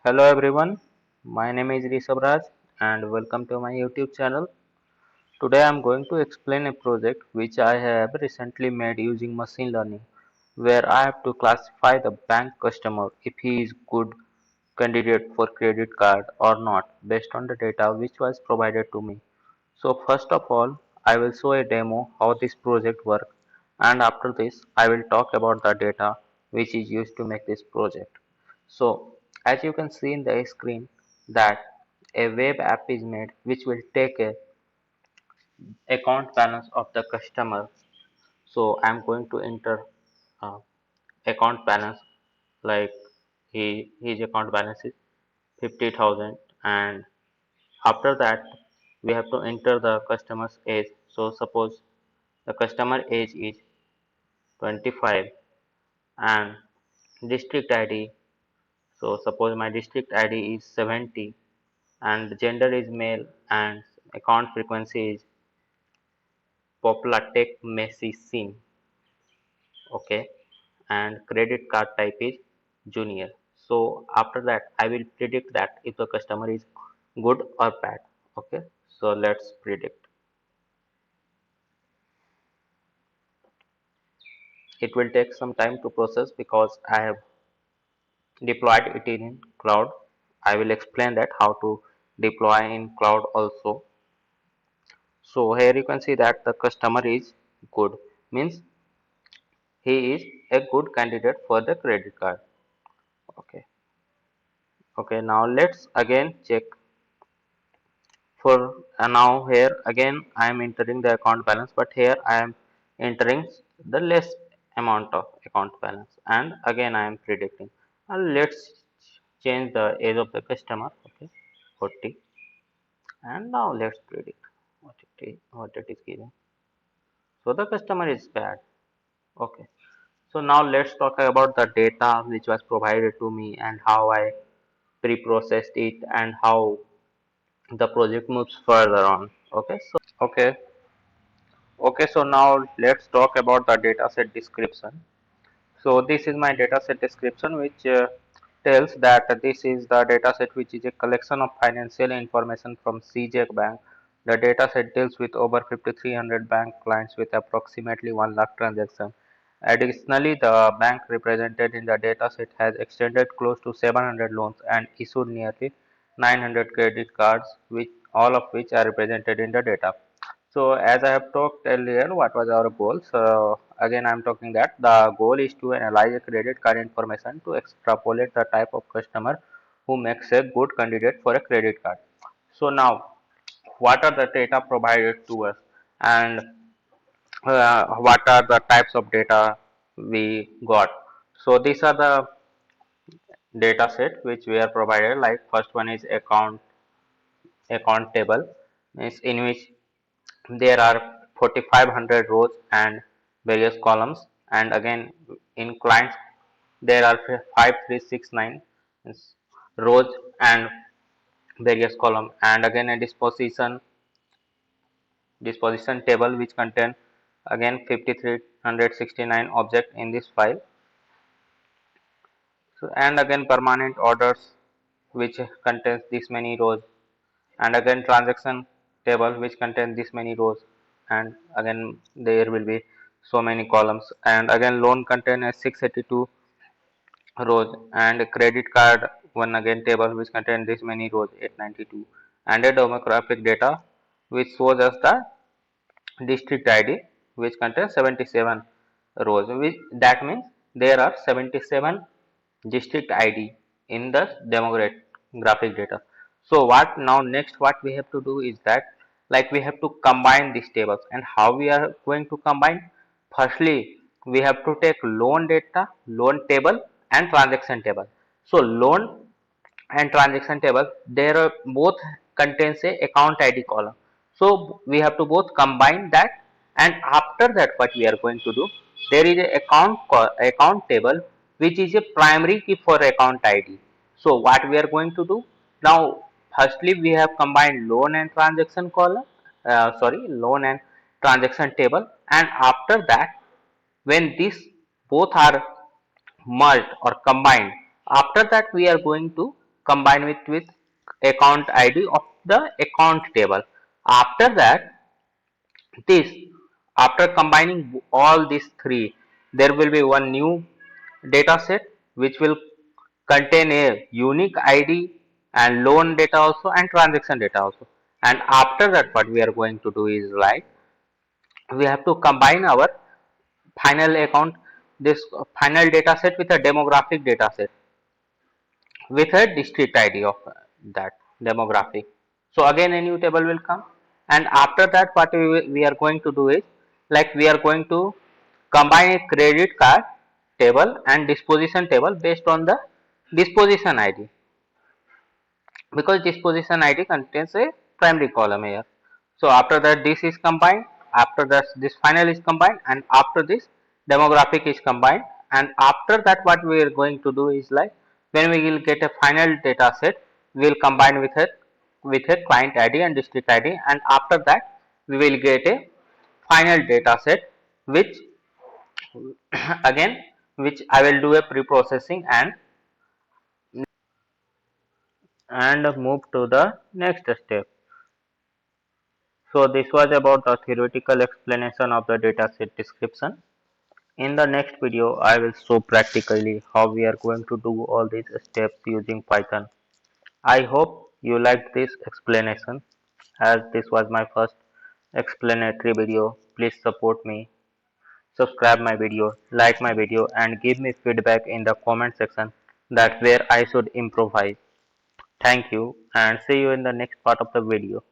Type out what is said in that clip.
Hello everyone, my name is Rishabh Raj and welcome to my YouTube channel. Today I am going to explain a project which I have recently made using machine learning where I have to classify the bank customer if he is good candidate for credit card or not based on the data which was provided to me. So first of all, I will show a demo how this project works and after this I will talk about the data which is used to make this project. So as you can see in the screen that a web app is made which will take a account balance of the customer. So I'm going to enter uh, account balance like his account balance is 50,000 and after that we have to enter the customer's age. So suppose the customer age is 25 and district ID. So suppose my district ID is 70 and gender is male and account frequency is popular tech messy scene. Okay, and credit card type is junior. So after that I will predict that if the customer is good or bad. Okay, so let's predict. It will take some time to process because I have deployed it in cloud. I will explain that how to deploy in cloud also. So here you can see that the customer is good, means he is a good candidate for the credit card. Okay. Okay, now let's again check for now here again I am entering the account balance, but here I am entering the less amount of account balance and again I am predicting. Let's change the age of the customer. Okay, 40 and now let's predict what it is giving. So the customer is bad. Okay, so now let's talk about the data which was provided to me and how I pre-processed it and how the project moves further on. Okay, okay. So now let's talk about the dataset description. So this is my dataset description, which tells that this is the dataset which is a collection of financial information from CJAC Bank. The dataset deals with over 5,300 bank clients with approximately 1 lakh transactions. Additionally, the bank represented in the dataset has extended close to 700 loans and issued nearly 900 credit cards, which all of which are represented in the data. So as I have talked earlier, what was our goal? So again, I am talking that the goal is to analyze a credit card information to extrapolate the type of customer who makes a good candidate for a credit card. So now, what are the data provided to us, and what are the types of data we got? So these are the data set which we are provided. Like first one is account table, is in which there are 4,500 rows and various columns, and again in clients there are 5369 rows and various column, and again a disposition table which contain again 5369 object in this file. So and again permanent orders which contains this many rows, and again transaction table which contains this many rows, and again there will be so many columns, and again loan contains 682 rows, and credit card one again table which contains this many rows 892, and a demographic data which shows us the district ID which contains 77 rows, which that means there are 77 district ID in the demographic data. So what now next what we have to do is that, like, we have to combine these tables, and how we are going to combine? Firstly, we have to take loan data, loan table and transaction table. So loan and transaction table, there are both contains a account ID column. So we have to both combine that, and after that what we are going to do, there is a account table which is a primary key for account ID. So what we are going to do now, firstly we have combined loan and transaction column, loan and transaction table, and after that when these both are merged or combined, after that we are going to combine with account ID of the account table. After that, this after combining all these three, there will be one new data set which will contain a unique ID and loan data also and transaction data also. And after that, what we are going to do is like we have to combine our final account, this final data set with a demographic data set with a district ID of that demographic. So again a new table will come, and after that what we are going to do is like we are going to combine a credit card table and disposition table based on the disposition ID, because disposition ID contains a primary column here. So after that this is combined, after that this final is combined, and after this demographic is combined, and after that what we are going to do is like when we will get a final data set, we will combine with a client ID and district ID, and after that we will get a final data set which again which I will do a pre-processing and move to the next step. So this was about the theoretical explanation of the dataset description. In the next video, I will show practically how we are going to do all these steps using Python. I hope you liked this explanation, as this was my first explanatory video. Please support me, subscribe my video, like my video, and give me feedback in the comment section that where I should improvise. Thank you and see you in the next part of the video.